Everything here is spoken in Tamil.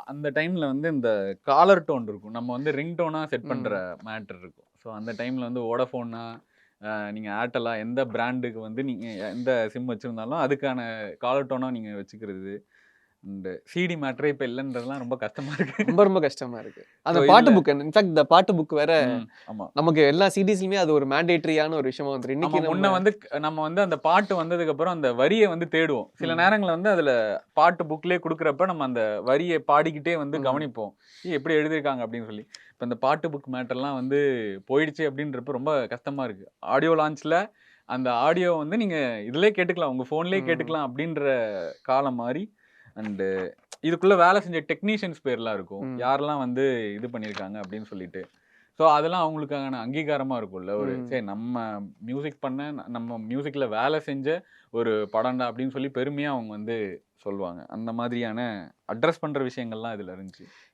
அந்த டைம்ல வந்து இந்த காலர் டோன் இருக்கும். நம்ம வந்து ரிங் டோனா செட் பண்ற ம். மேட்டர் இருக்கும். ஸோ அந்த டைம்ல வந்து வோடஃபோனா, நீங்க ஏர்டெல்லா எந்த பிராண்டுக்கு வந்து நீங்க எந்த சிம் வச்சிருந்தாலும் அதுக்கான காலர் டோனா நீங்க வச்சுக்கிறது. இந்த சிடி மேட்டரே இப்ப இல்லன்றதெல்லாம் ரொம்ப கஷ்டமா இருக்கு. ரொம்ப ரொம்ப கஷ்டமா இருக்கு. ஸோ அந்த இதுல பாட்டு புக் இன்ஃபாக்ட் இந்த பாட்டு புக் வேற ஆமா. நமக்கு எல்லா சிடிஸ்லயுமே அது ஒரு மேண்டேட்டரியான ஒரு விஷயமா வந்துரும். ஆமா. இன்னைக்கு முன்ன நம்ம வந்து நம்ம வந்து அந்த பாட்டு வந்ததுக்கப்புறம் அந்த வரிய வந்து தேடுவோம். சில ம். நேரங்கள்ல வந்து அதுல பாட்டு புக்லயே குடுக்குறப்ப நம்ம அந்த வரிய பாடிக்கிட்டே வந்து ம். கவனிப்போம். எப்படி எழுதியிருக்காங்க அப்படின்னு சொல்லி. இப்ப இந்த பாட்டு புக் மேட்டர்லாம் வந்து போயிடுச்சு அப்படின்றப்ப ரொம்ப கஷ்டமா இருக்கு. ஆடியோ லான்ச்ல அந்த ஆடியோ வந்து நீங்க இதுலயே கேட்டுக்கலாம். உங்க ஃபோன்லயே ம். கேட்டுக்கலாம் அப்படின்ற காலம் மாறி அண்ட் இதுக்குள்ள வேலை செஞ்ச டெக்னீஷியன்ஸ் பேர்லாம் இருக்கும். ம். யாரெல்லாம் வந்து இது பண்ணியிருக்காங்க அப்படின்னு சொல்லிட்டு. ஸோ அதெல்லாம் அவங்களுக்கான அங்கீகாரமா இருக்கும்ல. ஒரு ம். சரி நம்ம மியூசிக் பண்ண நம்ம மியூசிக்ல வேலை செஞ்ச ஒரு படம்டா அப்படின்னு சொல்லி பெருமையா அவங்க வந்து சொல்லுவாங்க. அந்த மாதிரியான அட்ரஸ் பண்ற விஷயங்கள்லாம் இதுல இருந்துச்சு.